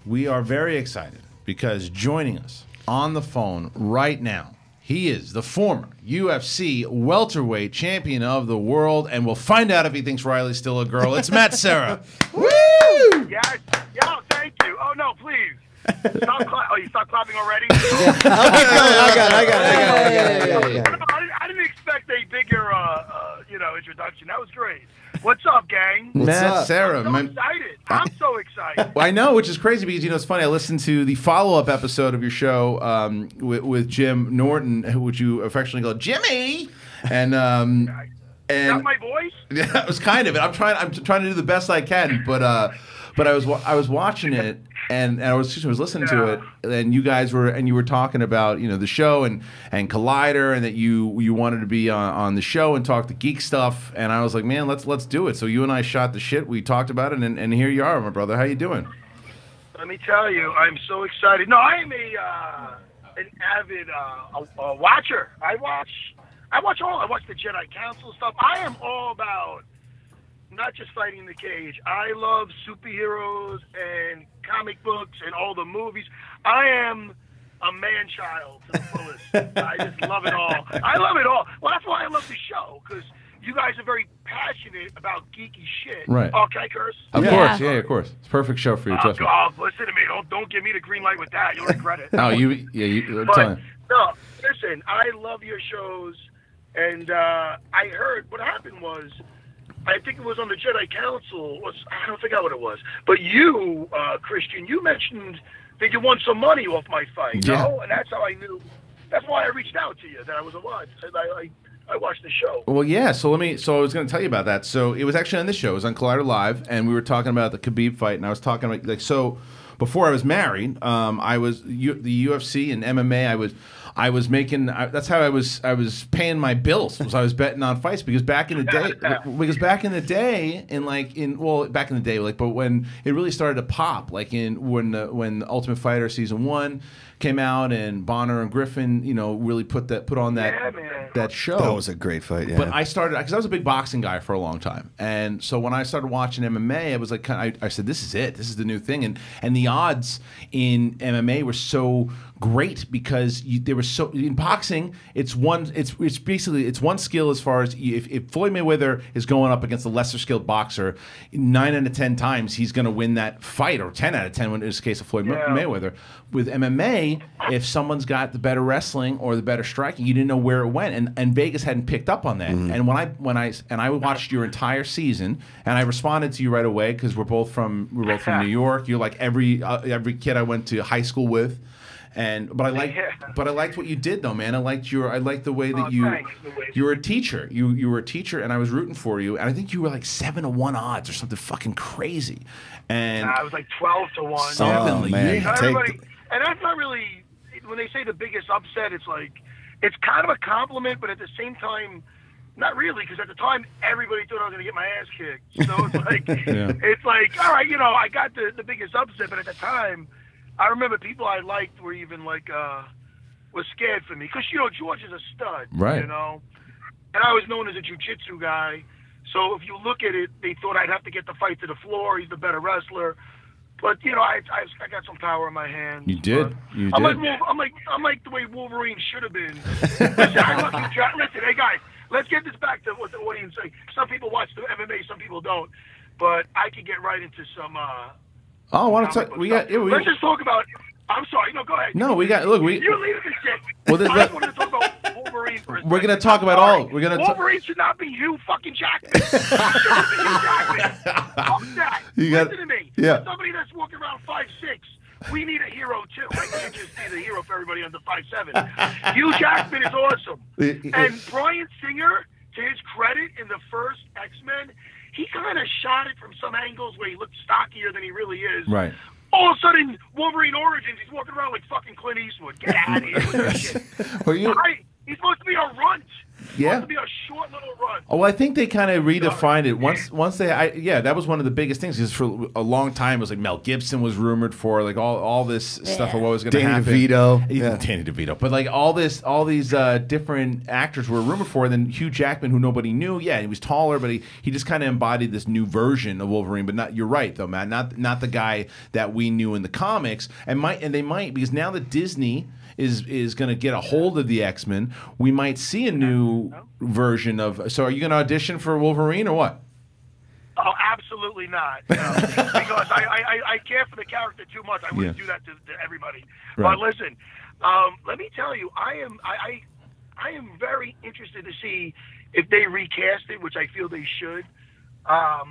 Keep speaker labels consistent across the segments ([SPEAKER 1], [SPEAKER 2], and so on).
[SPEAKER 1] we are very excited because joining us on the phone right now, he is the former UFC welterweight champion of the world, and we'll find out if he thinks Riley's still a girl. It's Matt Serra. Woo!
[SPEAKER 2] Yes. Yo, thank you. Oh, no, please. You stopped clapping already?
[SPEAKER 3] I got it.
[SPEAKER 2] I didn't expect a bigger, introduction. That was great. What's up, gang?
[SPEAKER 1] Matt Serra.
[SPEAKER 2] I'm so excited. I'm so excited.
[SPEAKER 1] I know, which is crazy because, it's funny. I listened to the follow-up episode of your show with Jim Norton, which you affectionately call Jimmy. And
[SPEAKER 2] Is that my voice?
[SPEAKER 1] Yeah, it was kind of it. I'm trying to do the best I can, but I was watching it and I was listening to it, and you guys were talking about the show and Collider, and that you wanted to be on the show and talk the geek stuff, and I was like, man, let's do it. So you and I shot the shit. We talked about it, and here you are, my brother. How you doing?
[SPEAKER 2] Let me tell you, I'm so excited. No, I am an avid watcher. I watch all. I watch the Jedi Council stuff. I am all about not just fighting in the cage. I love superheroes and comic books and all the movies. I am a man-child to the fullest. I just love it all. I love it all. Well, that's why I love the show, because you guys are very passionate about geeky shit.
[SPEAKER 1] Right.
[SPEAKER 2] Oh, can I curse?
[SPEAKER 1] Of course, yeah, of course. It's a perfect show for you.
[SPEAKER 2] Oh, God, listen to me. Don't give me the green light with that. You'll regret it.
[SPEAKER 1] Oh,
[SPEAKER 2] But, no, listen, I love your shows, and I heard what happened was, I think it was on the Jedi Council. I don't forget what it was. But you, Christian, you mentioned that you won some money off my fight.
[SPEAKER 1] Yeah.
[SPEAKER 2] And that's how I knew. That's why I reached out to you, that I was alive. I watched the show.
[SPEAKER 1] Well, yeah. So I was going to tell you about that. So it was actually on this show. It was on Collider Live, and we were talking about the Khabib fight, and I was talking about so. Before I was married, I was the UFC and MMA. I was making. That's how I was paying my bills. I was betting on fights because back in the day, but when it really started to pop, like when Ultimate Fighter Season 1 came out and Bonner and Griffin, really put on that show.
[SPEAKER 3] That was a great fight. Yeah.
[SPEAKER 1] But I started because I was a big boxing guy for a long time, and so when I started watching MMA, I was like, I said, this is it. This is the new thing, and the odds in MMA were so great because there was so in boxing. It's basically one skill as far as if Floyd Mayweather is going up against a lesser skilled boxer, 9 out of 10 times he's going to win that fight, or 10 out of 10 in this case of Floyd Mayweather. With MMA, if someone's got the better wrestling or the better striking, you didn't know where it went, and Vegas hadn't picked up on that. And when I watched your entire season, and I responded to you right away because we're both from New York. You're like every kid I went to high school with. But I liked what you did though, man. I liked the way that you were a teacher. You were a teacher, and I was rooting for you. And I think you were like 7-1 odds or something fucking crazy. And
[SPEAKER 2] I was like 12-1.
[SPEAKER 1] Something like
[SPEAKER 2] that. And that's not really, when they say the biggest upset, it's like, it's kind of a compliment, but at the same time, not really, because at the time, everybody thought I was going to get my ass kicked. So it's like, it's like, all right, I got the biggest upset, but at the time, I remember people I liked were even like, was scared for me. Because, George is a stud,
[SPEAKER 1] right?
[SPEAKER 2] And I was known as a jiu-jitsu guy. So if you look at it, they thought I'd have to get the fight to the floor. He's the better wrestler. But I got some power in my hands.
[SPEAKER 1] You did.
[SPEAKER 2] I'm like the way Wolverine should have been. Listen, hey guys, let's get this back to what the audience say. Some people watch the MMA, some people don't. But I could get right into some.
[SPEAKER 1] I want to talk.
[SPEAKER 2] Let's just talk about. I'm sorry. No, go ahead.
[SPEAKER 1] No,
[SPEAKER 2] you're leaving this shit.
[SPEAKER 1] Well,
[SPEAKER 2] I just wanted to talk about Wolverine for a second.
[SPEAKER 1] We're going to talk about all.
[SPEAKER 2] Wolverine should not be Hugh fucking Jackman. Fuck that. Listen to me.
[SPEAKER 1] Yeah.
[SPEAKER 2] Somebody that's walking around 5'6". We need a hero too. I can't just be the hero for everybody under 5'7". Hugh Jackman is awesome. And Bryan Singer, to his credit, in the first X-Men, he kind of shot it from some angles where he looked stockier than he really is.
[SPEAKER 1] Right.
[SPEAKER 2] All of a sudden, Wolverine Origins, he's walking around like fucking Clint Eastwood. Get out of here with that shit.
[SPEAKER 1] Well,
[SPEAKER 2] he's supposed to be a runt.
[SPEAKER 1] Yeah.
[SPEAKER 2] To be a short little run.
[SPEAKER 1] Oh, well, I think they kind of redefined it once they. Yeah, that was one of the biggest things because for a long time it was like Mel Gibson was rumored for like all this stuff of what was going to happen.
[SPEAKER 3] Danny DeVito,
[SPEAKER 1] Danny DeVito, but like all these different actors were rumored for. And then Hugh Jackman, who nobody knew. Yeah, he was taller, but he just kind of embodied this new version of Wolverine. But not, you're right though, Matt. Not the guy that we knew in the comics. And they might because now that Disney is going to get a hold of the X-Men, we might see a new version of. So, are you going to audition for Wolverine or what?
[SPEAKER 2] Oh, absolutely not. No. Because I care for the character too much. I wouldn't do that to everybody.
[SPEAKER 1] Right.
[SPEAKER 2] But listen, let me tell you, I am very interested to see if they recast it, which I feel they should. I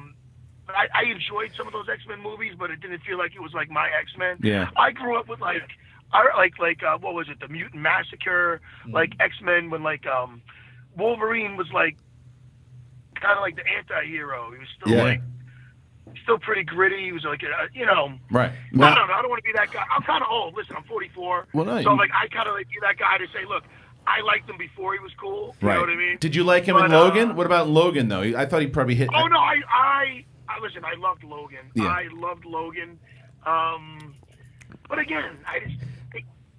[SPEAKER 2] enjoyed some of those X-Men movies, but it didn't feel like it was like my X-Men.
[SPEAKER 1] Yeah.
[SPEAKER 2] I grew up with like what was it, the Mutant Massacre, like X-Men when like Wolverine was like kind of like the anti-hero. He was still still pretty gritty. He was like
[SPEAKER 1] Right.
[SPEAKER 2] I don't know. I don't want to be that guy. I'm kind of old. Listen, I'm 44.
[SPEAKER 1] Well, no,
[SPEAKER 2] so like I kind of like be that guy to say, look, I liked him before he was cool. You know what I mean?
[SPEAKER 1] Did you like him in Logan? What about Logan though? I thought he probably hit.
[SPEAKER 2] Oh no, I listen. I loved Logan.
[SPEAKER 1] Yeah.
[SPEAKER 2] I loved Logan. But again,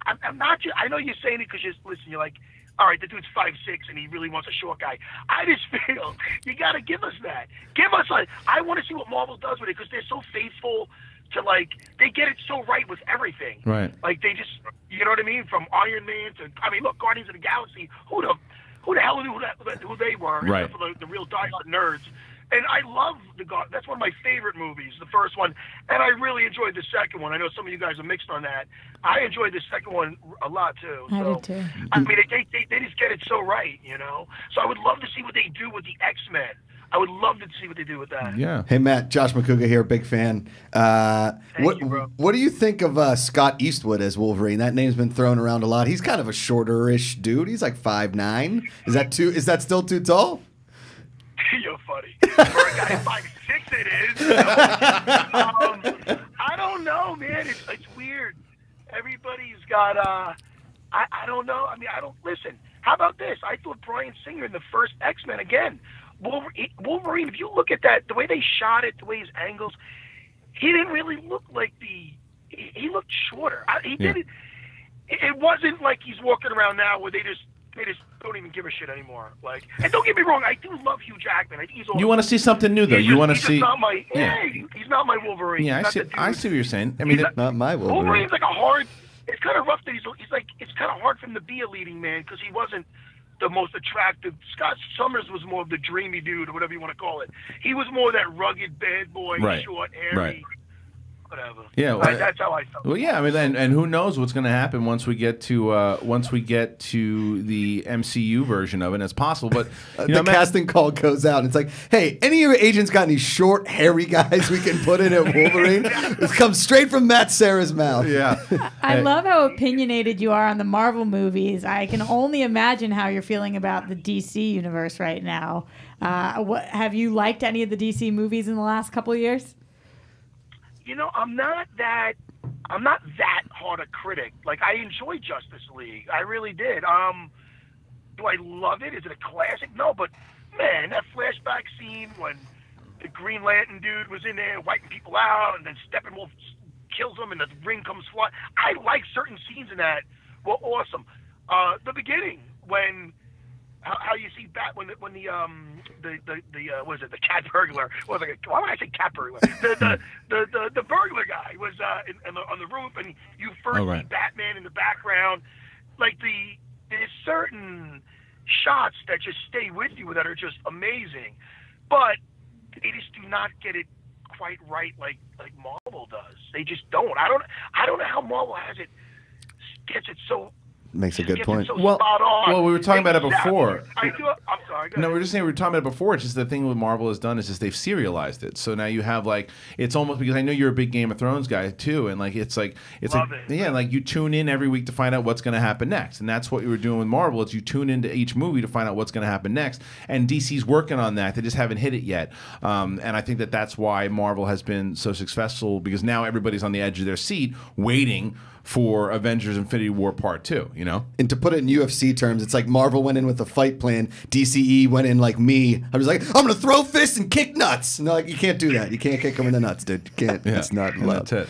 [SPEAKER 2] I'm not. I know you're saying it because you're like, all right, the dude's 5'6" and he really wants a short guy. I just feel you got to give us that. Give us like. I want to see what Marvel does with it because they're so faithful to like. They get it so right with everything.
[SPEAKER 1] Right.
[SPEAKER 2] Like they just, you know what I mean? From Iron Man to, I mean, look, Guardians of the Galaxy. Who the hell knew who they were?
[SPEAKER 1] Right.
[SPEAKER 2] Except for the real diehard nerds. And I love that's one of my favorite movies, the first one. And I really enjoyed the second one. I know some of you guys are mixed on that. I enjoyed the second one a lot, too.
[SPEAKER 4] I did, too.
[SPEAKER 2] I mean, they just get it so right, you know? So I would love to see what they do with the X-Men. I would love to see what they do with that.
[SPEAKER 1] Yeah.
[SPEAKER 3] Hey, Matt, Josh McCouga here, big fan.
[SPEAKER 2] Thank you, bro.
[SPEAKER 3] What do you think of Scott Eastwood as Wolverine? That name's been thrown around a lot. He's kind of a shorter-ish dude. He's like 5'9". Is that still too tall?
[SPEAKER 2] You're funny. For a guy 5'6", it is. I don't know, man. It's weird. Everybody's got. I don't know. I mean, I don't listen. How about this? I thought Bryan Singer in the first X-Men again. Wolverine. If you look at that, the way they shot it, the way his angles, he didn't really look like He looked shorter. He didn't. It wasn't like he's walking around now where they just don't even give a shit anymore. Like, and don't get me wrong, I do love Hugh Jackman. I think he's
[SPEAKER 1] You want to see something new though. You want to see.
[SPEAKER 2] Not my, he's not my Wolverine.
[SPEAKER 1] Yeah, I see what you're saying. I mean,
[SPEAKER 3] not my Wolverine.
[SPEAKER 2] Wolverine's like a hard. It's kind of rough that he's like. It's kind of hard for him to be a leading man because he wasn't the most attractive. Scott Summers was more of the dreamy dude or whatever you want to call it. He was more that rugged bad boy, short, hairy.
[SPEAKER 1] Right.
[SPEAKER 2] Whatever.
[SPEAKER 1] Yeah, well,
[SPEAKER 2] that's how I felt.
[SPEAKER 1] Well, yeah, I mean, and who knows what's going to happen once we get to the MCU version of it? It's possible, but
[SPEAKER 3] the casting call goes out, and it's like, hey, any of your agents got any short, hairy guys we can put in at Wolverine? It comes straight from Matt Serra's mouth.
[SPEAKER 1] Yeah,
[SPEAKER 4] I love how opinionated you are on the Marvel movies. I can only imagine how you're feeling about the DC universe right now. Have you liked any of the DC movies in the last couple of years?
[SPEAKER 2] You know, I'm not that hard a critic. Like, I enjoyed Justice League. I really did. Do I love it? Is it a classic? No, but man, that flashback scene when the Green Lantern dude was in there wiping people out, and then Steppenwolf kills him, and the ring comes flying. I like certain scenes in that were awesome. The beginning when. How you see when the what is it, the cat burglar? Why would I say cat burglar? The burglar guy was on the roof, and you first see Batman in the background. Like there's certain shots that just stay with you that are just amazing, but they just do not get it quite right like Marvel does. They just don't. I don't know how Marvel gets it so.
[SPEAKER 3] Makes a good point.
[SPEAKER 2] So
[SPEAKER 1] well, we were talking about it before.
[SPEAKER 2] I'm sorry.
[SPEAKER 1] No, we were just saying we were talking about it before. It's just the thing what Marvel has done is just they've serialized it. So now you have like it's almost because I know you're a big Game of Thrones guy too, and like like you tune in every week to find out what's going to happen next, and that's what you were doing with Marvel. Is you tune into each movie to find out what's going to happen next, and DC's working on that. They just haven't hit it yet, and I think that's why Marvel has been so successful because now everybody's on the edge of their seat waiting for Avengers Infinity War Part 2. you know?
[SPEAKER 3] And to put it in UFC terms, it's like Marvel went in with a fight plan. DCE went in like me. I was like, I'm going to throw fists and kick nuts. No, like, you can't do that. You can't kick them in the nuts, dude. You can't.
[SPEAKER 1] Yeah.
[SPEAKER 3] It's not
[SPEAKER 1] And
[SPEAKER 3] allowed.
[SPEAKER 1] that's it.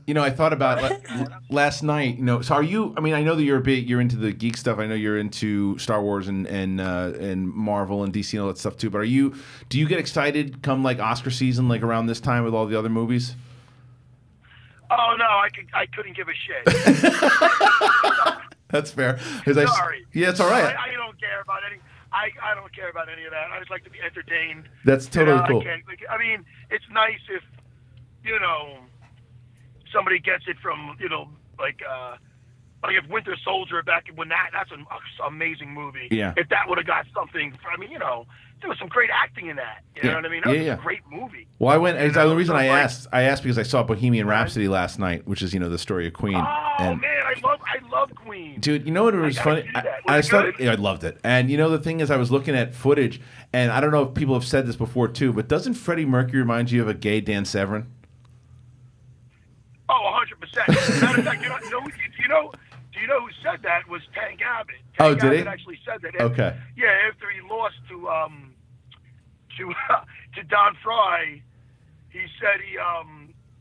[SPEAKER 1] You know, I thought about last night. You know, so are you? I mean, I know that you're into the geek stuff. I know you're into Star Wars and Marvel and DC and all that stuff too. But do you get excited come like Oscar season, like around this time with all the other movies?
[SPEAKER 2] Oh no, I couldn't give a shit.
[SPEAKER 1] That's fair.
[SPEAKER 2] Sorry.
[SPEAKER 1] Yeah, it's all right.
[SPEAKER 2] I don't care about any. I don't care about any of that. I just like to be entertained.
[SPEAKER 1] That's totally cool.
[SPEAKER 2] I mean, it's nice if somebody gets it from like if Winter Soldier back when that's an amazing movie.
[SPEAKER 1] Yeah.
[SPEAKER 2] If that would have got something, I mean, there was some great acting in that. You know what I mean? That was a great movie.
[SPEAKER 1] Well, I went. The reason I asked because I saw Bohemian Rhapsody last night, which is the story of Queen.
[SPEAKER 2] Oh man, I love Queen.
[SPEAKER 1] Dude, you know what was funny? I loved it. And the thing is, I was looking at footage, and I don't know if people have said this before too, but doesn't Freddie Mercury remind you of a gay Dan Severin?
[SPEAKER 2] Oh, 100%. Matter of fact, do you know who said that was Tank Abbott?
[SPEAKER 1] Did he?
[SPEAKER 2] Abbott actually said that.
[SPEAKER 1] Okay.
[SPEAKER 2] Yeah, after he lost to Don Fry, he said he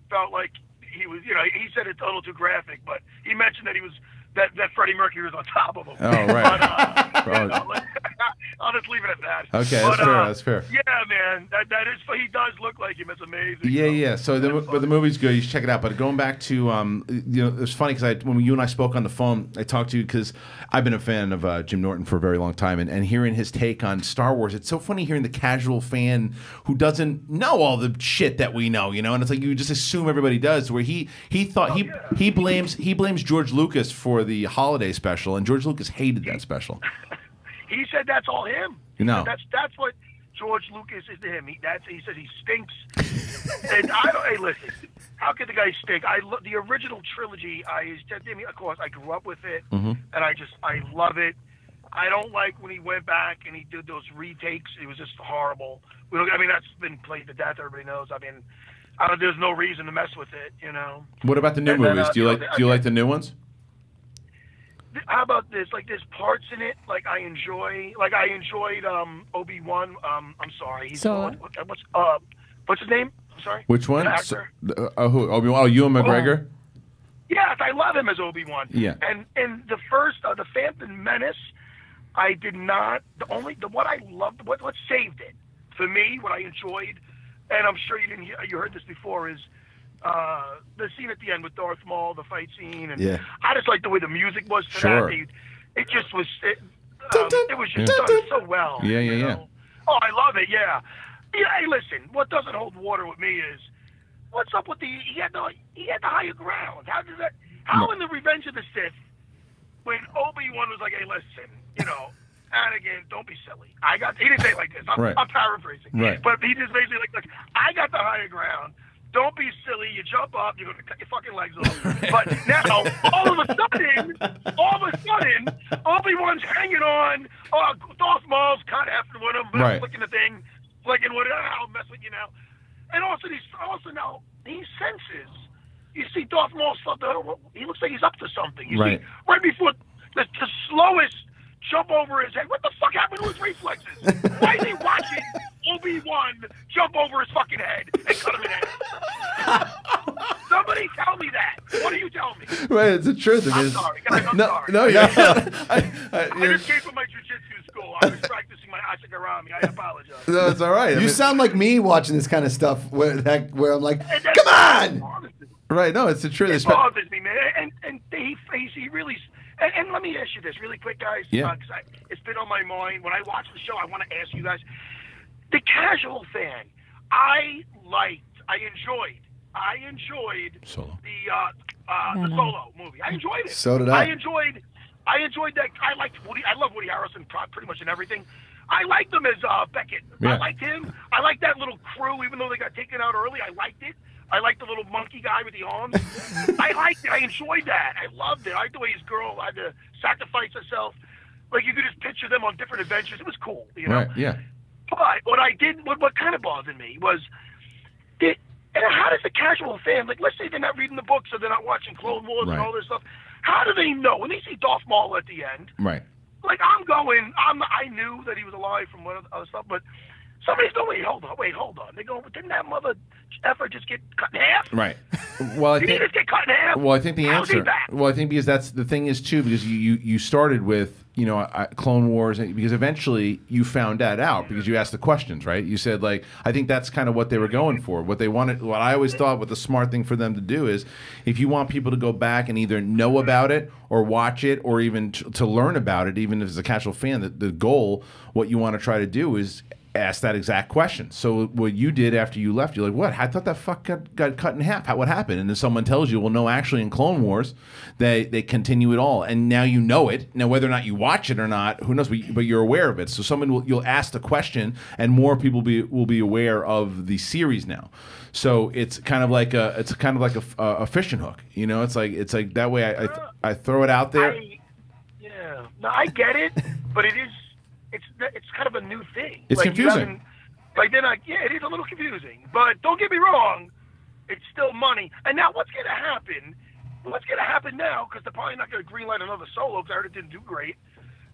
[SPEAKER 2] felt like he was, he said it's a little too graphic, but he mentioned that he was that Freddie Mercury was on top of him.
[SPEAKER 1] Oh, right.
[SPEAKER 2] But, I'll just leave it at that.
[SPEAKER 1] Okay, that's fair.
[SPEAKER 2] Yeah, man, that is. He does look like him. It's amazing.
[SPEAKER 1] Yeah. So the movie's good. You should check it out. But going back to it was funny because when you and I spoke on the phone, I talked to you because I've been a fan of Jim Norton for a very long time, and hearing his take on Star Wars, it's so funny hearing the casual fan who doesn't know all the shit that we know, and it's like you just assume everybody does. Where he thought he blames George Lucas for the holiday special, and George Lucas hated that special.
[SPEAKER 2] He said that's all him. That's what George Lucas is to him. He says he stinks. And hey, listen, how could the guy stink? The original trilogy. Of course, I grew up with it, and I love it. I don't like when he went back and he did those retakes. It was just horrible. I mean, that's been played to death. Everybody knows. I mean, there's no reason to mess with it.
[SPEAKER 1] What about the new movies? Do you like the new ones?
[SPEAKER 2] How about this? Like, there's parts in it like I enjoy. Like I enjoyed Obi-Wan. I'm sorry. What's his name? I'm sorry.
[SPEAKER 1] Which one?
[SPEAKER 2] Actor.
[SPEAKER 1] Who? Obi-Wan? Oh, Ewan McGregor.
[SPEAKER 2] Yes, I love him as Obi-Wan.
[SPEAKER 1] Yeah.
[SPEAKER 2] And the first, the Phantom Menace, I did not. What I loved, what saved it for me, what I enjoyed, and I'm sure you heard this before, is the scene at the end with Darth Maul, the fight scene, and I just like the way the music was for that. It just was. It was just done so well.
[SPEAKER 1] Yeah.
[SPEAKER 2] Oh, I love it. Yeah. Hey, listen. What doesn't hold water with me is what's up with he had the higher ground. How does that? How in the Revenge of the Sith, when Obi-Wan was like, "Hey, listen, Anakin, don't be silly." He didn't say it like this. I'm paraphrasing.
[SPEAKER 1] Right.
[SPEAKER 2] But he just basically like, I got the higher ground. Don't be silly. You jump up, you're going to cut your fucking legs off. But now, all of a sudden, Obi-Wan's hanging on. Oh, Darth Maul's kind of after with him, flicking the thing, flicking with it. I'll mess with you now. And also now, he senses. You see Darth Maul stuff. He looks like he's up to something. You see, right before the slowest jump over his head. What the fuck happened to his reflexes? Why is he watching Obi-Wan jump over his fucking head and cut him in half? Somebody tell me that. What do you tell me?
[SPEAKER 1] Right, it's the truth.
[SPEAKER 2] I'm sorry, guys. I'm sorry.
[SPEAKER 1] No, yeah.
[SPEAKER 2] I just came from my jiu-jitsu school. I was practicing my Ashigarami. I apologize.
[SPEAKER 1] No, it's all right.
[SPEAKER 3] You sound like me watching this kind of stuff where I'm like, come on!
[SPEAKER 1] Right, no, it's the truth.
[SPEAKER 2] It bothers me, man. And he really... And let me ask you this really quick, guys.
[SPEAKER 1] Yeah.
[SPEAKER 2] Because it's been on my mind. When I watch the show, I want to ask you guys. The casual fan, I enjoyed
[SPEAKER 1] Solo.
[SPEAKER 2] the Solo movie. I enjoyed it.
[SPEAKER 3] So did I.
[SPEAKER 2] I enjoyed that. I liked Woody. I love Woody Harrelson pretty much in everything. I liked him as Beckett.
[SPEAKER 1] Yeah.
[SPEAKER 2] I liked him. I liked that little crew, even though they got taken out early. I liked it. I liked the little monkey guy with the arms. I liked it. I enjoyed that. I loved it. I liked the way his girl had to sacrifice herself. Like, you could just picture them on different adventures. It was cool,
[SPEAKER 1] Right, yeah.
[SPEAKER 2] But what kind of bothered me was, how does the casual fan, like, let's say they're not reading the books or they're not watching Clone Wars and all this stuff, How do they know when they see Darth Maul at the end?
[SPEAKER 1] Right.
[SPEAKER 2] Like I knew that he was alive from one other stuff, but somebody's going, wait, hold on. They go, but didn't that mother effer just get cut in half?
[SPEAKER 1] Right. Well,
[SPEAKER 2] Did he just get cut in half?
[SPEAKER 1] Well, I think the
[SPEAKER 2] How's he
[SPEAKER 1] answer.
[SPEAKER 2] back?
[SPEAKER 1] Well, I think because that's the thing is too, because you started with Clone Wars, because eventually you found that out because you asked the questions, right? You said, like, I think that's kind of what they were going for. What they wanted, what I always thought, what the smart thing for them to do is, if you want people to go back and either know about it or watch it or even to learn about it, even if it's a casual fan, the goal, what you want to try to do is ask that exact question. So what you did after you left, you're like, what? I thought that fuck got cut in half. What happened? And then someone tells you, well, no, actually in Clone Wars, they continue it all. And now you know it. Now, whether or not you watch it or not, who knows, but you're aware of it. So you'll ask the question and more people will be aware of the series now. So it's kind of like a fishing hook. It's like that way I throw it out there.
[SPEAKER 2] No, I get it, but it is. It's kind of a new thing.
[SPEAKER 1] It's confusing.
[SPEAKER 2] It is a little confusing. But don't get me wrong, it's still money. And now what's going to happen? What's going to happen now? Because they're probably not going to greenlight another Solo because I heard it didn't do great.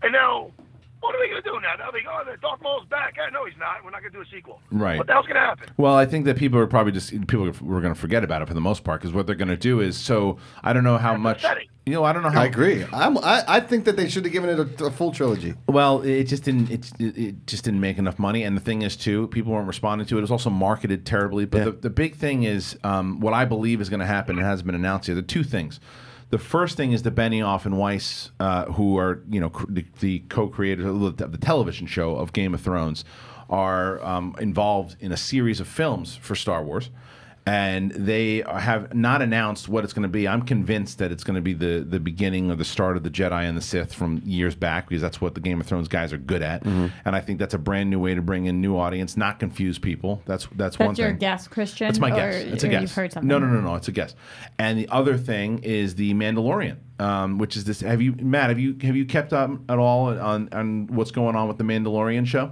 [SPEAKER 2] And now, what are they going to do now? Now they go, Darth Maul's back. No, he's not. We're not going to do a sequel.
[SPEAKER 1] Right.
[SPEAKER 2] What the hell's going to happen?
[SPEAKER 1] Well, I think that people are probably we're going to forget about it for the most part because what they're going to do is, so I don't know how much.
[SPEAKER 2] Pathetic.
[SPEAKER 1] I don't know how.
[SPEAKER 3] I agree. I think that they should have given it a full trilogy.
[SPEAKER 1] Well, it just didn't. It just didn't make enough money, and the thing is, too, people weren't responding to it. It was also marketed terribly. But the big thing is, what I believe is going to happen. It hasn't been announced yet. The two things. The first thing is that Benioff and Weiss, who are the co-creators of the television show of Game of Thrones, are involved in a series of films for Star Wars. And they have not announced what it's going to be. I'm convinced that it's going to be the beginning or the start of the Jedi and the Sith from years back, because that's what the Game of Thrones guys are good at. Mm-hmm. And I think that's a brand new way to bring in new audience, not confuse people. That's one thing.
[SPEAKER 4] That's your guess, Christian?
[SPEAKER 1] That's my guess. It's a guess.
[SPEAKER 4] You've heard something?
[SPEAKER 1] No. It's a guess. And the other thing is the Mandalorian, which is this. Matt? Have you kept up at all on what's going on with the Mandalorian show?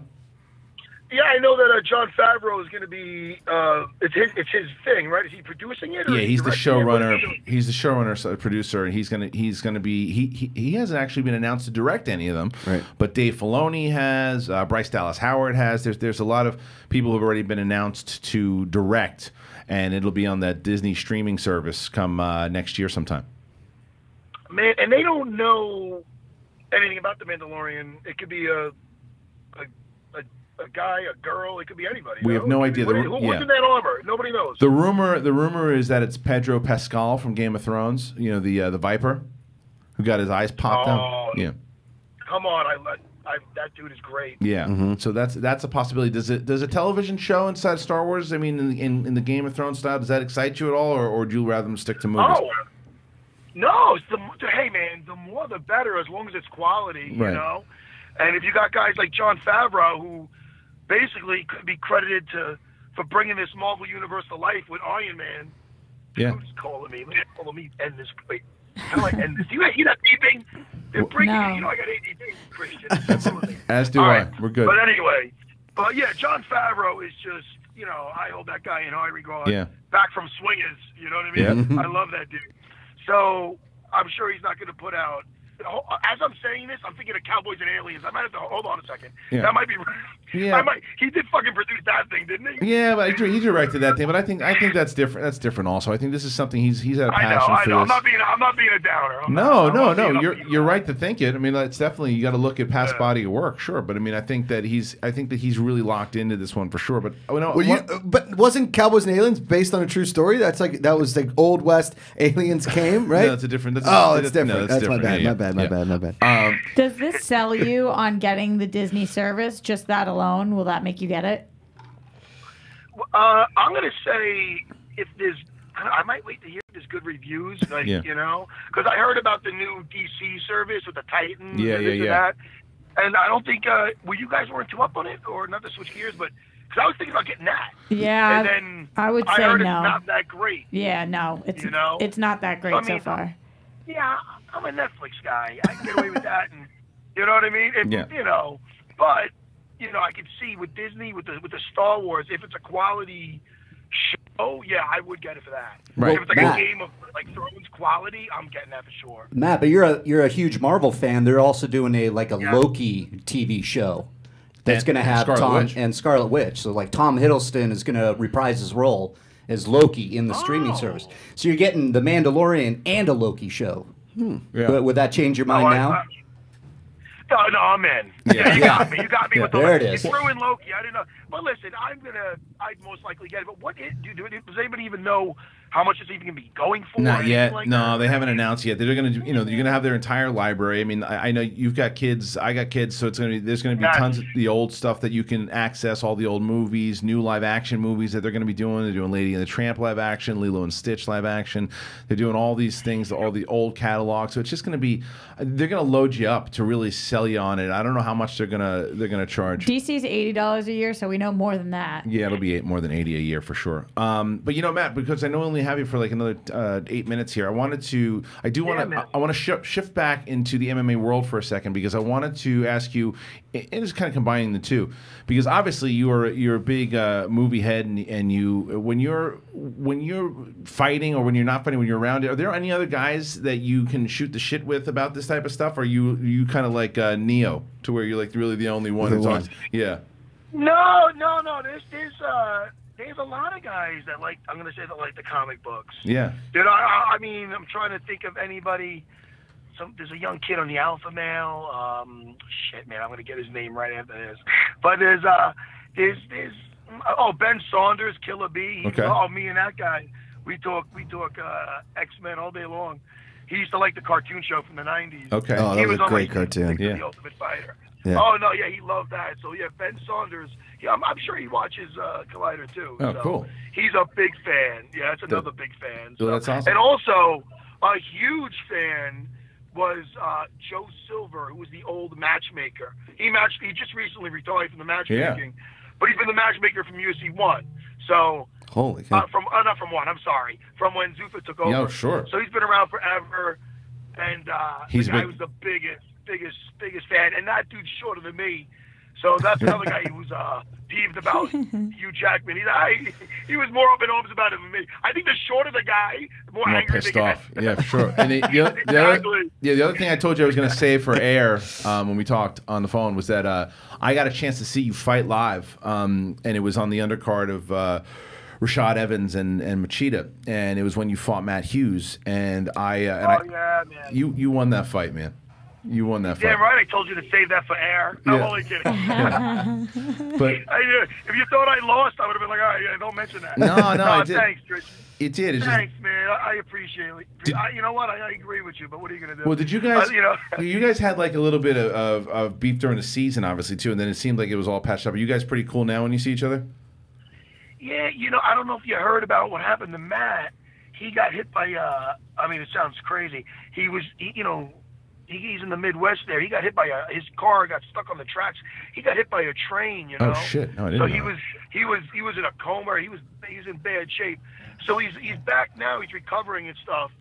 [SPEAKER 2] Yeah, I know that Jon Favreau is going to be. It's his thing, right? Is he producing it? Or
[SPEAKER 1] he's the showrunner. He's the showrunner, producer, and he's gonna be. He hasn't actually been announced to direct any of them. Right. But Dave Filoni has. Bryce Dallas Howard has. There's a lot of people who have already been announced to direct, and it'll be on that Disney streaming service come next year sometime.
[SPEAKER 2] Man, and they don't know anything about the Mandalorian. It could be a guy, a girl, it could be anybody.
[SPEAKER 1] We have no idea.
[SPEAKER 2] Who's in that armor? Nobody knows.
[SPEAKER 1] The rumor is that it's Pedro Pascal from Game of Thrones. The Viper, who got his eyes popped out. Yeah.
[SPEAKER 2] Come on, that dude is great.
[SPEAKER 1] Yeah. Mm-hmm. So that's a possibility. Does a television show inside Star Wars? I mean, in the Game of Thrones style, does that excite you at all, or would you rather them stick to movies?
[SPEAKER 2] Oh. No, hey man, the more the better, as long as it's quality,
[SPEAKER 1] right.
[SPEAKER 2] And if you got guys like Jon Favreau, who basically could be credited for bringing this Marvel universe to life with Iron Man.
[SPEAKER 1] Yeah.
[SPEAKER 2] Who's calling me? Let me end this. Wait, how do I end this? Do you hear that beeping? They're breaking.
[SPEAKER 4] No.
[SPEAKER 2] I got ADD, Christian.
[SPEAKER 1] As do
[SPEAKER 2] I.
[SPEAKER 1] Right. We're good.
[SPEAKER 2] But anyway, yeah, Jon Favreau is just, I hold that guy in high regard.
[SPEAKER 1] Yeah.
[SPEAKER 2] Back from Swingers, you know what I mean?
[SPEAKER 1] Yeah.
[SPEAKER 2] I love that dude. So I'm sure he's not going to put out. As I'm saying this, I'm thinking of Cowboys and Aliens. I might have to hold on a second.
[SPEAKER 1] Yeah.
[SPEAKER 2] That might be.
[SPEAKER 1] Yeah.
[SPEAKER 2] He did fucking produce that thing, didn't he?
[SPEAKER 1] Yeah, but he directed that thing. But I think that's different. That's different. Also, I think this is something he's had a passion for.
[SPEAKER 2] I know.
[SPEAKER 1] This.
[SPEAKER 2] I'm not being a downer.
[SPEAKER 1] No. You're right to think it. I mean, it's definitely, you got to look at past body of work, sure. But I mean, I think that he's really locked into this one for sure. But
[SPEAKER 3] but wasn't Cowboys and Aliens based on a true story? That was like Old West aliens came, right?
[SPEAKER 1] No, it's a different.
[SPEAKER 3] It's different.
[SPEAKER 1] No,
[SPEAKER 3] that's
[SPEAKER 1] different.
[SPEAKER 3] My bad.
[SPEAKER 4] Does this sell you on getting the Disney service? Just that alone, will that make you get it?
[SPEAKER 2] I'm gonna say I might wait to hear if there's good reviews, because I heard about the new DC service with the Titans. And that. And I don't think you guys weren't too up on it, or not to switch gears, but because I was thinking about getting that.
[SPEAKER 4] Yeah,
[SPEAKER 2] and then
[SPEAKER 4] I would say
[SPEAKER 2] heard
[SPEAKER 4] no.
[SPEAKER 2] It's not that great.
[SPEAKER 4] Yeah, no, it's not that great so far.
[SPEAKER 2] Yeah, I'm a Netflix guy. I can get away with that, and you know what I mean. But I can see with Disney, with the Star Wars, if it's a quality show Oh yeah, I would get it for that.
[SPEAKER 1] Right.
[SPEAKER 2] If it's like
[SPEAKER 5] Matt.
[SPEAKER 2] a Game of like Thrones quality, I'm getting that for sure.
[SPEAKER 5] Matt, but you're a huge Marvel fan. They're also doing a
[SPEAKER 2] Yeah.
[SPEAKER 5] Loki TV show that's
[SPEAKER 1] And
[SPEAKER 5] going to have
[SPEAKER 1] Scarlet
[SPEAKER 5] Tom
[SPEAKER 1] Witch.
[SPEAKER 5] and Scarlet Witch. So like Tom Hiddleston is going to reprise his role as Loki in the streaming service. So you're getting the Mandalorian and a Loki show.
[SPEAKER 1] Yeah.
[SPEAKER 5] But would that change your mind now?
[SPEAKER 2] No, I'm in.
[SPEAKER 1] Yeah.
[SPEAKER 2] You got me. You got me with the
[SPEAKER 5] There it is.
[SPEAKER 2] You threw in Loki. I didn't know. But listen, I'd most likely get it. But does anybody even know how much it's even going to be going for? or
[SPEAKER 1] Not
[SPEAKER 2] anything
[SPEAKER 1] yet.
[SPEAKER 2] like
[SPEAKER 1] No,
[SPEAKER 2] that?
[SPEAKER 1] they haven't announced yet. They're going to, you're going to have their entire library. I mean, I know you've got kids. I got kids, so there's going to be
[SPEAKER 2] Yes.
[SPEAKER 1] tons of the old stuff that you can access. All the old movies, new live action movies that they're going to be doing. They're doing Lady and the Tramp live action, Lilo and Stitch live action. They're doing all these things, all the old catalogs. So it's just going to be. They're going to load you up to really sell you on it. I don't know how much they're gonna charge.
[SPEAKER 4] DC's $80 a year, so we know more than that.
[SPEAKER 1] Yeah, it'll be more than 80 a year for sure. But Matt, because I know I only have you for like another 8 minutes here, I want to shift back into the MMA world for a second because I wanted to ask you, and it's kind of combining the two, because obviously you're a big movie head, and you when you're fighting or when you're not fighting, when you're around, are there any other guys that you can shoot the shit with about this type of stuff? Or are you kind of like Neo, to where you're like really the only one who talks? Yeah.
[SPEAKER 2] No. There's a lot of guys that like. I'm going to say that like the comic books.
[SPEAKER 1] Yeah.
[SPEAKER 2] Dude, I mean, I'm trying to think of anybody. There's a young kid on the Alpha Male. Shit, man, I'm going to get his name right after this. But there's Ben Saunders, Killer B.
[SPEAKER 1] Okay.
[SPEAKER 2] Oh, me and that guy, we talk X-Men all day long. He used to like the cartoon show from the 90s.
[SPEAKER 1] Okay.
[SPEAKER 3] Oh, that
[SPEAKER 2] He
[SPEAKER 3] was a
[SPEAKER 2] on,
[SPEAKER 3] great
[SPEAKER 2] like,
[SPEAKER 3] cartoon.
[SPEAKER 2] The
[SPEAKER 1] Yeah.
[SPEAKER 2] Ultimate Fighter.
[SPEAKER 3] Yeah.
[SPEAKER 2] Oh no, yeah, he loved that. So yeah, Ben Saunders. Yeah, I'm sure he watches Collider too.
[SPEAKER 1] Oh,
[SPEAKER 2] so
[SPEAKER 1] cool.
[SPEAKER 2] He's a big fan. Yeah, that's another big fan.
[SPEAKER 1] Oh, that's awesome.
[SPEAKER 2] And also a huge fan was Joe Silver, who was the old matchmaker. He just recently retired from the matchmaking, but he's been the matchmaker from UFC 1. So
[SPEAKER 3] Holy cow.
[SPEAKER 2] not from 1. I'm sorry, from when Zuffa took over.
[SPEAKER 1] Yeah, sure.
[SPEAKER 2] So he's been around forever, and
[SPEAKER 1] He's
[SPEAKER 2] the guy
[SPEAKER 1] big.
[SPEAKER 2] was the biggest fan, and that dude's shorter than me. So that's another guy who was peeved about Hugh Jackman. He was more up in arms about it than me. I think the shorter the guy, the more angry
[SPEAKER 1] pissed
[SPEAKER 2] they
[SPEAKER 1] off.
[SPEAKER 2] get.
[SPEAKER 1] Yeah, for sure. And
[SPEAKER 2] Exactly.
[SPEAKER 1] the other thing I told you I was going to say for air when we talked on the phone was that I got a chance to see you fight live, and it was on the undercard of Rashad Evans and Machida, and it was when you fought Matt Hughes, and
[SPEAKER 2] Yeah, man.
[SPEAKER 1] you won that fight, man. You won that fight.
[SPEAKER 2] Yeah, right. I told you to save that for air. No,
[SPEAKER 1] Yeah.
[SPEAKER 2] I'm only kidding.
[SPEAKER 1] But
[SPEAKER 2] If you thought I lost, I would have been like, all right, yeah, don't mention that.
[SPEAKER 1] No, I did.
[SPEAKER 2] Thanks, Rich.
[SPEAKER 1] it did. It's just,
[SPEAKER 2] Thanks, man. I appreciate it. You know what? I agree with you, but what are you going to do?
[SPEAKER 1] well, did you guys?
[SPEAKER 2] you
[SPEAKER 1] you guys had like a little bit of beef during the season, obviously too, and then it seemed like it was all patched up. Are you guys pretty cool now when you see each other?
[SPEAKER 2] Yeah, I don't know if you heard about what happened to Matt. He got hit by, I mean, it sounds crazy. He's in the Midwest there. He got hit by his car got stuck on the tracks. He got hit by a train,
[SPEAKER 1] Oh shit! No, I didn't.
[SPEAKER 2] So
[SPEAKER 1] know.
[SPEAKER 2] he was in a coma. He was in bad shape. So he's back now. He's recovering and stuff.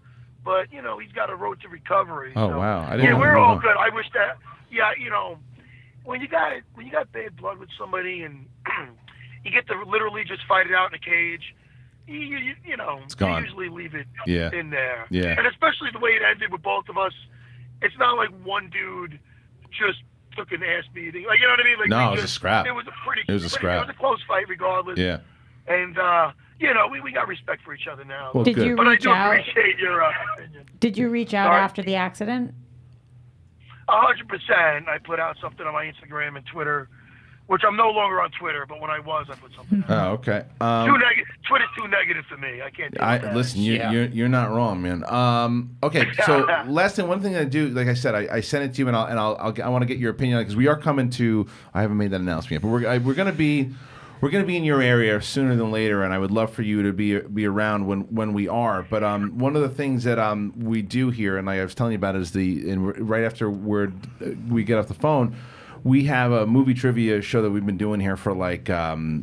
[SPEAKER 2] But he's got a road to recovery.
[SPEAKER 1] Oh
[SPEAKER 2] so.
[SPEAKER 1] wow! I didn't.
[SPEAKER 2] Yeah, we're
[SPEAKER 1] know.
[SPEAKER 2] all good. I wish that. Yeah, when you got bad blood with somebody and you get to literally just fight it out in a cage. You
[SPEAKER 1] gone.
[SPEAKER 2] usually leave it
[SPEAKER 1] Yeah.
[SPEAKER 2] in there.
[SPEAKER 1] Yeah.
[SPEAKER 2] And especially the way it ended with both of us, it's not like one dude just took an ass beating. Like, you know what I mean? Like,
[SPEAKER 1] No, it was a scrap.
[SPEAKER 2] It was a
[SPEAKER 1] It was a scrap.
[SPEAKER 2] It was a close fight regardless.
[SPEAKER 1] Yeah.
[SPEAKER 2] And, we got respect for each other now.
[SPEAKER 1] Well,
[SPEAKER 4] Did
[SPEAKER 1] good.
[SPEAKER 4] you
[SPEAKER 2] But I
[SPEAKER 4] reach
[SPEAKER 2] do
[SPEAKER 4] out?
[SPEAKER 2] appreciate your opinion.
[SPEAKER 4] Did you reach out
[SPEAKER 2] Sorry?
[SPEAKER 4] after the accident?
[SPEAKER 2] 100%. I put out something on my Instagram and Twitter, which I'm no longer on Twitter, but when I was, I put something out.
[SPEAKER 1] Oh, okay.
[SPEAKER 2] Twitter's too negative for me. I can't do that.
[SPEAKER 1] Listen,
[SPEAKER 5] Yeah.
[SPEAKER 1] you're not wrong, man. Okay, so last thing, one thing I do, like I said, I sent it to you, and I want to get your opinion because we are coming to. I haven't made that announcement yet, but we're gonna be in your area sooner than later, and I would love for you to be around when we are. But one of the things that we do here, and I was telling you about, is right after we get off the phone. We have a movie trivia show that we've been doing here for like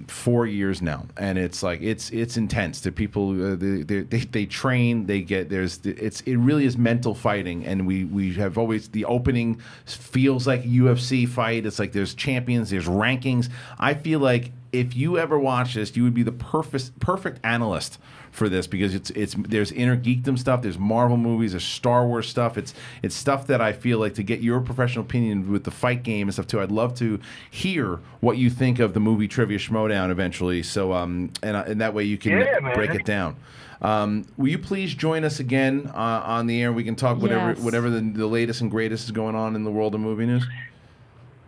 [SPEAKER 1] 4 years now, and it's like it's intense. The people they train, they get it really is mental fighting, and we have always the opening feels like a UFC fight. It's like there's champions, there's rankings. I feel like if you ever watch this, you would be the perfect analyst for this, because there's inner geekdom stuff, there's Marvel movies, there's Star Wars stuff. It's stuff that I feel like, to get your professional opinion with the fight game and stuff too. I'd love to hear what you think of the movie Trivia Schmoedown eventually. So and that way you can break it down. Will you please join us again on the air? We can talk whatever the latest and greatest is going on in the world of movie news.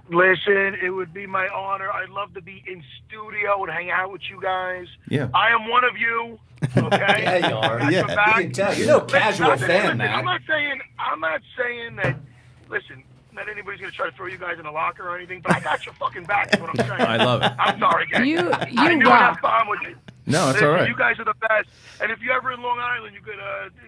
[SPEAKER 2] Listen, it would be my honor. I'd love to be in studio and hang out with you guys.
[SPEAKER 1] Yeah.
[SPEAKER 2] I am one of you. Okay.
[SPEAKER 5] Yeah, you are.
[SPEAKER 3] Yeah.
[SPEAKER 5] You can tell. You're no casual fan, man.
[SPEAKER 2] I'm not saying that. Listen, not anybody's gonna try to throw you guys in a locker or anything, but I got your fucking back. Is what I'm saying.
[SPEAKER 1] I love it.
[SPEAKER 2] I'm sorry, guys.
[SPEAKER 4] You
[SPEAKER 2] knew I'd have fun with you.
[SPEAKER 1] No, it's all right.
[SPEAKER 2] You guys are the best. And if you're ever in Long Island, you could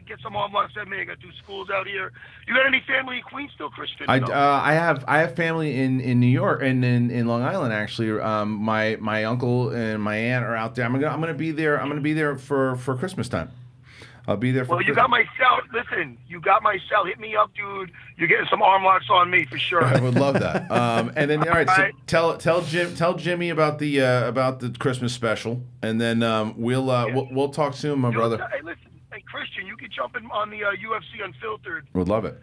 [SPEAKER 2] get some arm locks at me. I got 2 schools out here. You got any family in Queens still, Christian?
[SPEAKER 1] I have family in New York and in Long Island actually. My uncle and my aunt are out there. I'm gonna be there. I'm gonna be there for Christmas time. I'll be there for
[SPEAKER 2] Well, you got my cell. Listen, you got my cell. Hit me up, dude. You're getting some arm locks on me for sure.
[SPEAKER 1] I would love that. And then, all right, so tell Jimmy about the Christmas special, and then we'll talk soon, my brother.
[SPEAKER 2] Hey, listen, hey Christian, you can jump in on the UFC Unfiltered.
[SPEAKER 1] Would love it.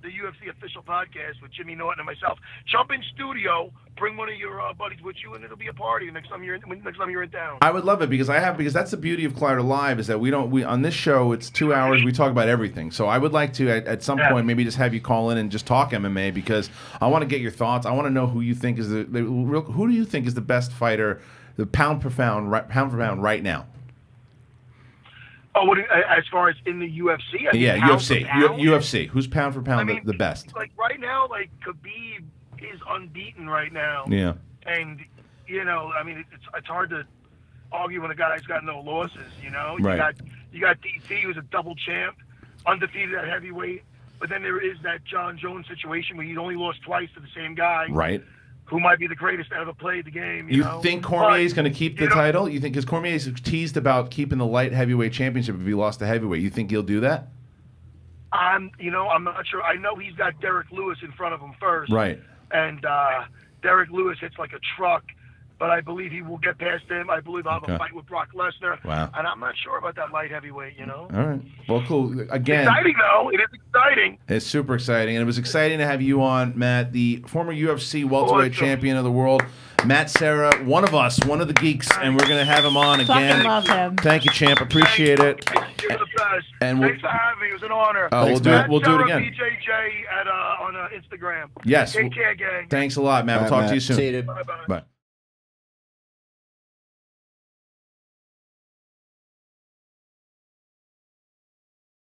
[SPEAKER 2] The UFC official podcast with Jimmy Norton and myself. Jump in studio, bring one of your buddies with you, and it'll be a party next time you're in town.
[SPEAKER 1] I would love it, because that's the beauty of Collider Live, is that we on this show, it's 2 hours, we talk about everything. So I would like to at some point maybe just have you call in and just talk MMA, because I want to get your thoughts. I want to know who you think is who do you think is the best fighter, the pound for pound right now.
[SPEAKER 2] Oh, as far as in the UFC?
[SPEAKER 1] UFC. Who's pound for pound the best?
[SPEAKER 2] Like right now, like Khabib is unbeaten right now.
[SPEAKER 1] Yeah.
[SPEAKER 2] And I mean, it's hard to argue when a guy's got no losses.
[SPEAKER 1] Right.
[SPEAKER 2] You got DC, who's a double champ, undefeated at heavyweight. But then there is that John Jones situation where he's only lost twice to the same guy.
[SPEAKER 1] Right.
[SPEAKER 2] Who might be the greatest to ever play the game.
[SPEAKER 1] You think Cormier's going to keep the title? You think, because Cormier's teased about keeping the light heavyweight championship if he lost the heavyweight. You think he'll do that?
[SPEAKER 2] I'm not sure. I know he's got Derek Lewis in front of him first.
[SPEAKER 1] Right.
[SPEAKER 2] And Derek Lewis hits like a truck, but I believe he will get past him. I believe I'll have a fight with Brock Lesnar.
[SPEAKER 1] Wow.
[SPEAKER 2] And I'm not sure about that light heavyweight,
[SPEAKER 1] All right. Well, cool. Again.
[SPEAKER 2] Exciting, though. It is exciting.
[SPEAKER 1] It's super exciting. And it was exciting to have you on, Matt, the former UFC welterweight champion of the world. Matt Serra, one of us, one of the geeks, and we're going to have him on again.
[SPEAKER 4] Fucking love him.
[SPEAKER 1] Thank you, champ. Appreciate it.
[SPEAKER 2] You're the best.
[SPEAKER 1] And
[SPEAKER 2] thanks for having me. It was an honor.
[SPEAKER 1] We'll do it again.
[SPEAKER 2] BJJ on Instagram.
[SPEAKER 1] Yes.
[SPEAKER 2] Take care, gang.
[SPEAKER 1] Thanks a lot, Matt. We'll talk to you soon.
[SPEAKER 5] See you, dude.
[SPEAKER 2] Bye-bye.
[SPEAKER 1] Bye.